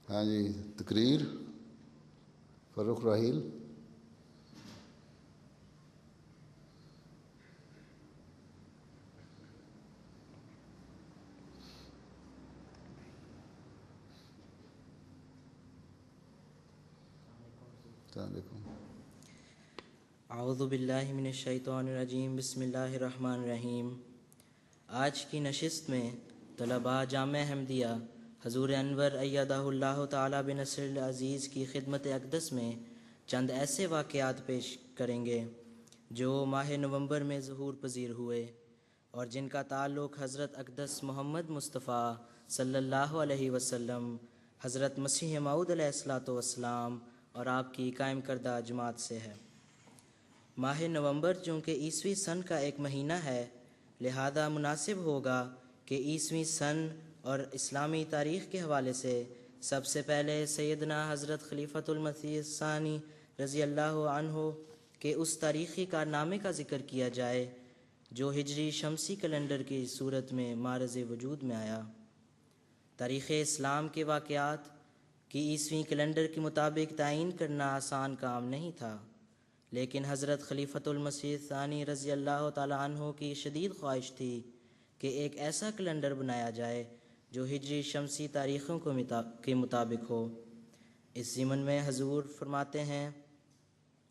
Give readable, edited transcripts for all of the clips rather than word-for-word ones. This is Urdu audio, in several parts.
ہاں جی، تقریر فروخ راہیل۔ السلام علیکم۔ اعوذ باللہ من الشیطان الرجیم، بسم اللہ الرحمن الرحیم۔ آج کی نشست میں طلباء جامعہ احمدیہ حضور انور ایدہ اللہ تعالیٰ بنصر العزیز کی خدمت اقدس میں چند ایسے واقعات پیش کریں گے جو ماہ نومبر میں ظہور پذیر ہوئے اور جن کا تعلق حضرت اقدس محمد مصطفیٰ صلی اللہ علیہ وسلم، حضرت مسیح موعود علیہ السلام اور آپ کی قائم کردہ جماعت سے ہے۔ ماہ نومبر چونکہ عیسوی سن کا ایک مہینہ ہے، لہذا مناسب ہوگا کہ عیسوی سن اور اسلامی تاریخ کے حوالے سے سب سے پہلے سیدنا حضرت خلیفۃ المسیح الثانی رضی اللہ عنہ کے اس تاریخی کارنامے کا ذکر کیا جائے جو ہجری شمسی کیلنڈر کی صورت میں معرض وجود میں آیا۔ تاریخ اسلام کے واقعات کی عیسوی کیلنڈر کے مطابق تعین کرنا آسان کام نہیں تھا، لیکن حضرت خلیفۃ المسیح الثانی رضی اللہ تعالیٰ عنہ کی شدید خواہش تھی کہ ایک ایسا کیلنڈر بنایا جائے جو ہجری شمسی تاریخوں کے مطابق ہو۔ اس ضمن میں حضور فرماتے ہیں،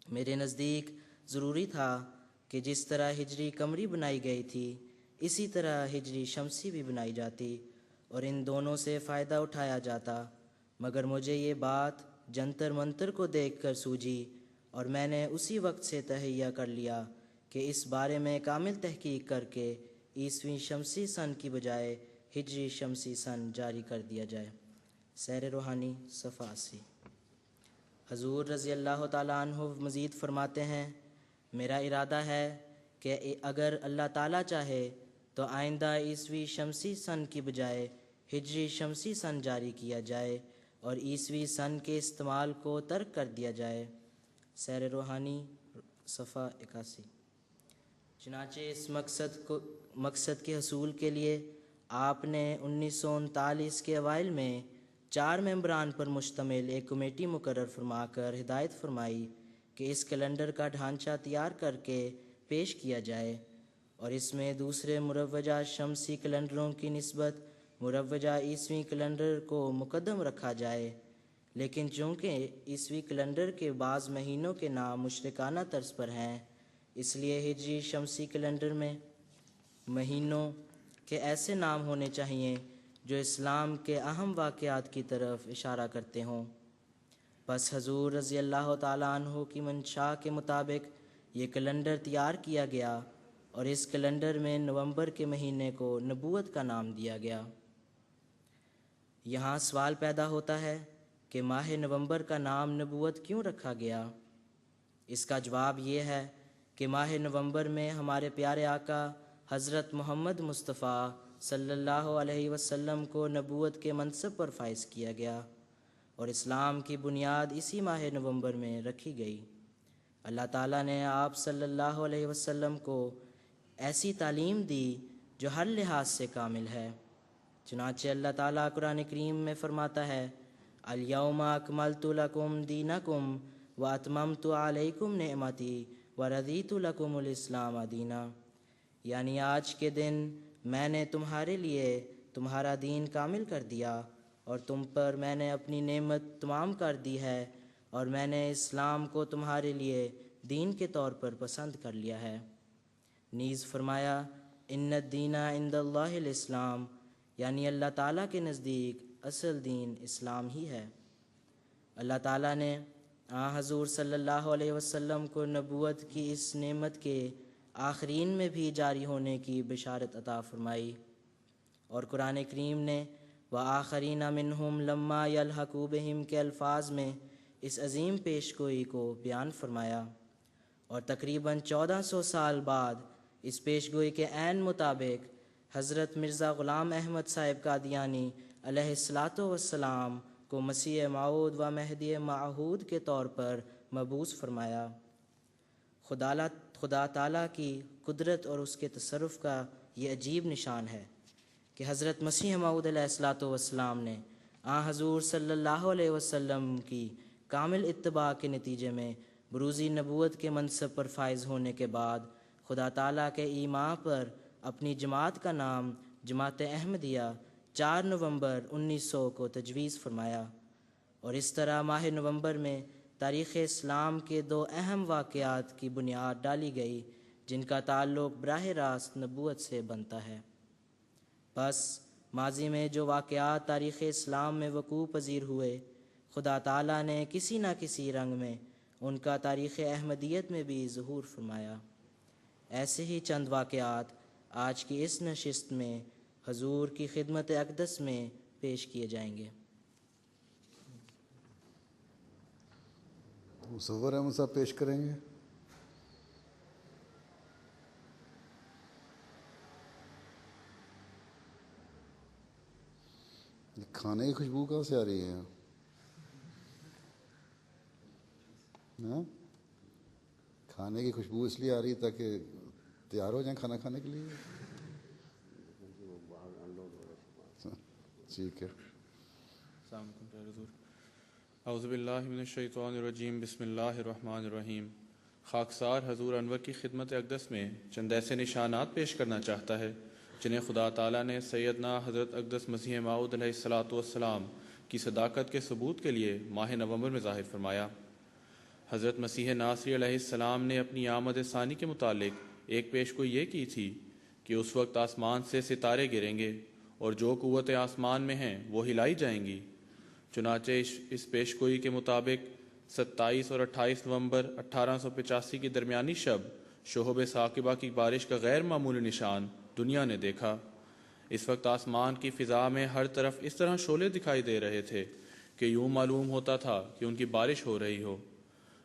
میرے نزدیک ضروری تھا کہ جس طرح ہجری قمری بنائی گئی تھی اسی طرح ہجری شمسی بھی بنائی جاتی اور ان دونوں سے فائدہ اٹھایا جاتا، مگر مجھے یہ بات جنتر منتر کو دیکھ کر سوجھی اور میں نے اسی وقت سے تہیہ کر لیا کہ اس بارے میں کامل تحقیق کر کے عیسوی شمسی سن کی بجائے ہجری شمسی سن جاری کر دیا جائے۔ سیر روحانی صفحہ 80۔ حضور رضی اللہ تعالیٰ عنہ مزید فرماتے ہیں، میرا ارادہ ہے کہ اگر اللہ تعالیٰ چاہے تو آئندہ عیسوی شمسی سن کی بجائے ہجری شمسی سن جاری کیا جائے اور عیسوی سن کے استعمال کو ترک کر دیا جائے۔ سیر روحانی صفحہ 81۔ چنانچہ اس مقصد کے حصول کے لیے آپ نے 1939 کے اوائل میں 4 ممبران پر مشتمل ایک کمیٹی مقرر فرما کر ہدایت فرمائی کہ اس کیلنڈر کا ڈھانچہ تیار کر کے پیش کیا جائے اور اس میں دوسرے مروجہ شمسی کیلنڈروں کی نسبت مروجہ عیسوی کیلنڈر کو مقدم رکھا جائے، لیکن چونکہ عیسوی کیلنڈر کے بعض مہینوں کے نام مشرکانہ طرز پر ہیں، اس لیے ہجری شمسی کیلنڈر میں مہینوں کے ایسے نام ہونے چاہئیں جو اسلام کے اہم واقعات کی طرف اشارہ کرتے ہوں۔ پس حضور رضی اللہ تعالیٰ عنہ کی منشا کے مطابق یہ کیلنڈر تیار کیا گیا اور اس کیلنڈر میں نومبر کے مہینے کو نبوت کا نام دیا گیا۔ یہاں سوال پیدا ہوتا ہے کہ ماہ نومبر کا نام نبوت کیوں رکھا گیا؟ اس کا جواب یہ ہے کہ ماہ نومبر میں ہمارے پیارے آقا حضرت محمد مصطفیٰ صلی اللہ علیہ وسلم کو نبوت کے منصب پر فائز کیا گیا اور اسلام کی بنیاد اسی ماہ نومبر میں رکھی گئی۔ اللہ تعالیٰ نے آپ صلی اللہ علیہ وسلم کو ایسی تعلیم دی جو ہر لحاظ سے کامل ہے۔ چنانچہ اللہ تعالیٰ قرآن کریم میں فرماتا ہے، الیوم اکملت لکم دینکم واتممت علیکم نعمتی ورضیت لکم الاسلام دینا، یعنی آج کے دن میں نے تمہارے لیے تمہارا دین کامل کر دیا اور تم پر میں نے اپنی نعمت تمام کر دی ہے اور میں نے اسلام کو تمہارے لیے دین کے طور پر پسند کر لیا ہے۔ نیز فرمایا، ان الدین عند اللہ الاسلام، یعنی اللہ تعالیٰ کے نزدیک اصل دین اسلام ہی ہے۔ اللہ تعالیٰ نے حضور صلی اللہ علیہ وسلم کو نبوت کی اس نعمت کے آخرین میں بھی جاری ہونے کی بشارت عطا فرمائی، اور قرآن کریم نے وآخرین منہم لما یلحقوا بہم کے الفاظ میں اس عظیم پیش گوئی کو بیان فرمایا، اور تقریباً 1400 سال بعد اس پیش گوئی کے عین مطابق حضرت مرزا غلام احمد صاحب قادیانی علیہ السلام کو مسیح موعود و مہدی موعود کے طور پر مبعوث فرمایا۔ خدا تعالیٰ کی قدرت اور اس کے تصرف کا یہ عجیب نشان ہے کہ حضرت مسیح موعود علیہ السلام نے حضور صلی اللہ علیہ وسلم کی کامل اتباع کے نتیجے میں بروزی نبوت کے منصب پر فائز ہونے کے بعد خدا تعالیٰ کے ایما پر اپنی جماعت کا نام جماعت احمدیہ 4 نومبر 1900 کو تجویز فرمایا، اور اس طرح ماہ نومبر میں تاریخ اسلام کے 2 اہم واقعات کی بنیاد ڈالی گئی جن کا تعلق براہ راست نبوت سے بنتا ہے۔ بس ماضی میں جو واقعات تاریخ اسلام میں وقوع پذیر ہوئے، خدا تعالیٰ نے کسی نہ کسی رنگ میں ان کا تاریخ احمدیت میں بھی ظہور فرمایا۔ ایسے ہی چند واقعات آج کی اس نشست میں حضور کی خدمت اقدس میں پیش کیے جائیں گے۔ مصور احمد صاحب پیش کریں گے۔ کھانے کی خوشبو کہاں سے آ رہی ہے؟ ہاں؟ کھانے کی خوشبو اس لیے آ رہی ہے تاکہ تیار ہو جائیں کھانا کھانے کے لیے؟ ٹھیک ہے۔ السلام علیکم پیارے حضور۔ اعوذ باللہ من الشیطان الرجیم، بسم اللہ الرحمن الرحیم۔ خاکسار حضور انور کی خدمت اقدس میں چند ایسے نشانات پیش کرنا چاہتا ہے جنہیں خدا تعالیٰ نے سیدنا حضرت اقدس مسیح موعود علیہ الصلاۃ والسلام کی صداقت کے ثبوت کے لیے ماہ نومبر میں ظاہر فرمایا۔ حضرت مسیح ناصری علیہ السلام نے اپنی آمد ثانی کے متعلق ایک پیشگوئی یہ کی تھی کہ اس وقت آسمان سے ستارے گریں گے اور جو قوت آسمان میں ہیں وہ ہلائی جائیں گی۔ چنانچہ اس پیشگوئی کے مطابق 27 اور 28 نومبر 1885 کی درمیانی شب شہب ثاقبہ کی بارش کا غیر معمولی نشان دنیا نے دیکھا۔ اس وقت آسمان کی فضا میں ہر طرف اس طرح شعلے دکھائی دے رہے تھے کہ یوں معلوم ہوتا تھا کہ ان کی بارش ہو رہی ہو۔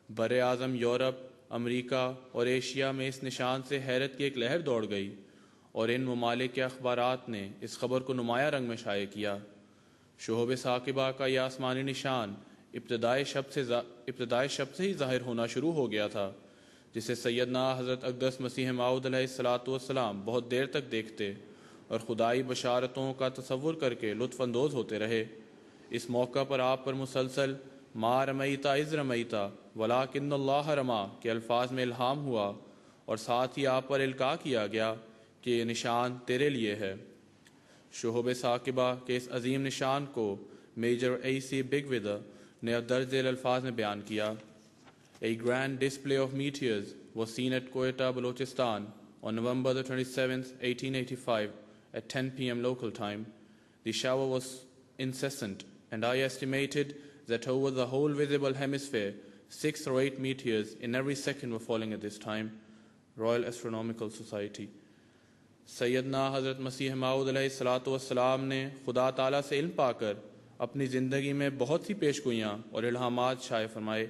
بر اعظم یورپ، امریکہ اور ایشیا میں اس نشان سے حیرت کی ایک لہر دوڑ گئی، اور ان ممالک کے اخبارات نے اس خبر کو نمایاں رنگ میں شائع کیا۔ شہب ثاقبہ کا یہ آسمانی نشان ابتدائے شب سے ہی ظاہر ہونا شروع ہو گیا تھا، جسے سیدنا حضرت اقدس مسیح موعود علیہ الصلاۃ والسلام بہت دیر تک دیکھتے اور خدائی بشارتوں کا تصور کر کے لطف اندوز ہوتے رہے۔ اس موقع پر آپ پر مسلسل ما رمیتا اذ رمیتا ولکن اللہ رما کے الفاظ میں الہام ہوا، اور ساتھ ہی آپ پر القاء کیا گیا کہ یہ نشان تیرے لیے ہے۔ شہب ثاقبہ کے اس عظیم نشان کو میجر A.C. بگویدر نے درج ذیل الفاظ میں بیان کیا۔ A grand display of meteors was seen at Quetta, Balochistan on November the 27th, 1885 at 10 p.m. local time. The shower was incessant, and I estimated that over the whole visible hemisphere 6 or 8 meteors in every second were falling at this time. Royal Astronomical Society. سیدنا حضرت مسیح موعود علیہ الصلاۃ والسلام نے خدا تعالیٰ سے علم پا کر اپنی زندگی میں بہت سی پیشگوئیاں اور الہامات شائع فرمائے،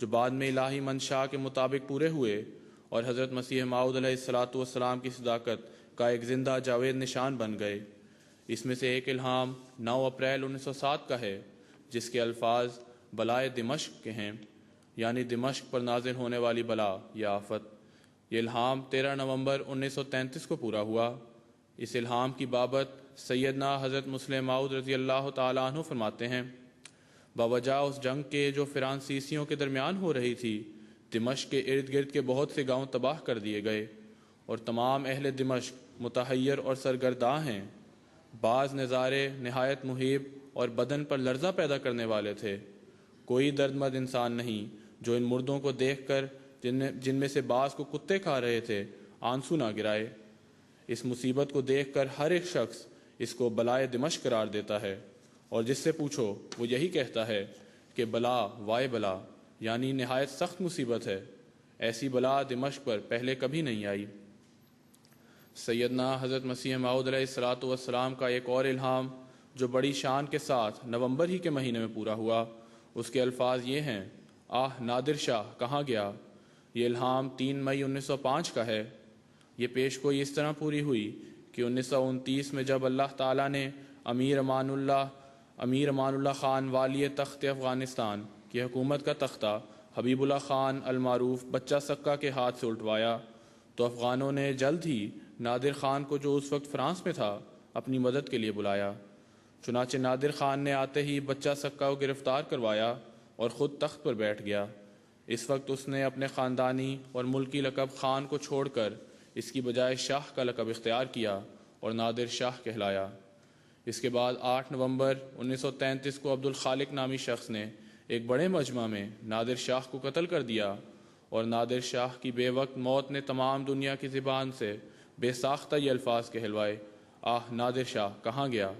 جو بعد میں الہی منشاء کے مطابق پورے ہوئے اور حضرت مسیح موعود علیہ الصلاۃ والسلام کی صداقت کا ایک زندہ جاوید نشان بن گئے۔ اس میں سے ایک الہام 9 اپریل 1907 کا ہے، جس کے الفاظ بلائے دمشق کے ہیں، یعنی دمشق پر نازل ہونے والی بلا یا آفت۔ یہ الہام 13 نومبر 1933 کو پورا ہوا۔ اس الہام کی بابت سیدنا حضرت مسلم موعود رضی اللہ تعالیٰ عنہ فرماتے ہیں، باوجہ اس جنگ کے جو فرانسیسیوں کے درمیان ہو رہی تھی، دمشق کے ارد گرد کے بہت سے گاؤں تباہ کر دیے گئے، اور تمام اہل دمشق متحیر اور سرگرداں ہیں۔ بعض نظارے نہایت مہیب اور بدن پر لرزہ پیدا کرنے والے تھے۔ کوئی درد مند انسان نہیں جو ان مردوں کو دیکھ کر، جن میں سے بعض کو کتے کھا رہے تھے، آنسو نہ گرائے۔ اس مصیبت کو دیکھ کر ہر ایک شخص اس کو بلائے دمشق قرار دیتا ہے، اور جس سے پوچھو وہ یہی کہتا ہے کہ بلا وائے بلا، یعنی نہایت سخت مصیبت ہے، ایسی بلا دمشق پر پہلے کبھی نہیں آئی۔ سیدنا حضرت مسیح موعود علیہ الصلاۃ والسلام کا ایک اور الہام جو بڑی شان کے ساتھ نومبر ہی کے مہینے میں پورا ہوا، اس کے الفاظ یہ ہیں، آہ نادر شاہ کہاں گیا۔ یہ الہام 3 مئی 1905 کا ہے۔ یہ پیشگوئی اس طرح پوری ہوئی کہ 1929 میں جب اللہ تعالیٰ نے امیر امان اللہ خان والی تخت افغانستان کی حکومت کا تختہ حبیب اللہ خان المعروف بچہ سکا کے ہاتھ سے الٹوایا، تو افغانوں نے جلد ہی نادر خان کو، جو اس وقت فرانس میں تھا، اپنی مدد کے لیے بلایا۔ چنانچہ نادر خان نے آتے ہی بچہ سکا کو گرفتار کروایا اور خود تخت پر بیٹھ گیا۔ اس وقت اس نے اپنے خاندانی اور ملکی لقب خان کو چھوڑ کر اس کی بجائے شاہ کا لقب اختیار کیا اور نادر شاہ کہلایا۔ اس کے بعد 8 نومبر 1933 کو عبد الخالق نامی شخص نے ایک بڑے مجمع میں نادر شاہ کو قتل کر دیا اور نادر شاہ کی بے وقت موت نے تمام دنیا کی زبان سے بے ساختہ یہ الفاظ کہلوائے، آہ نادر شاہ کہاں گیا؟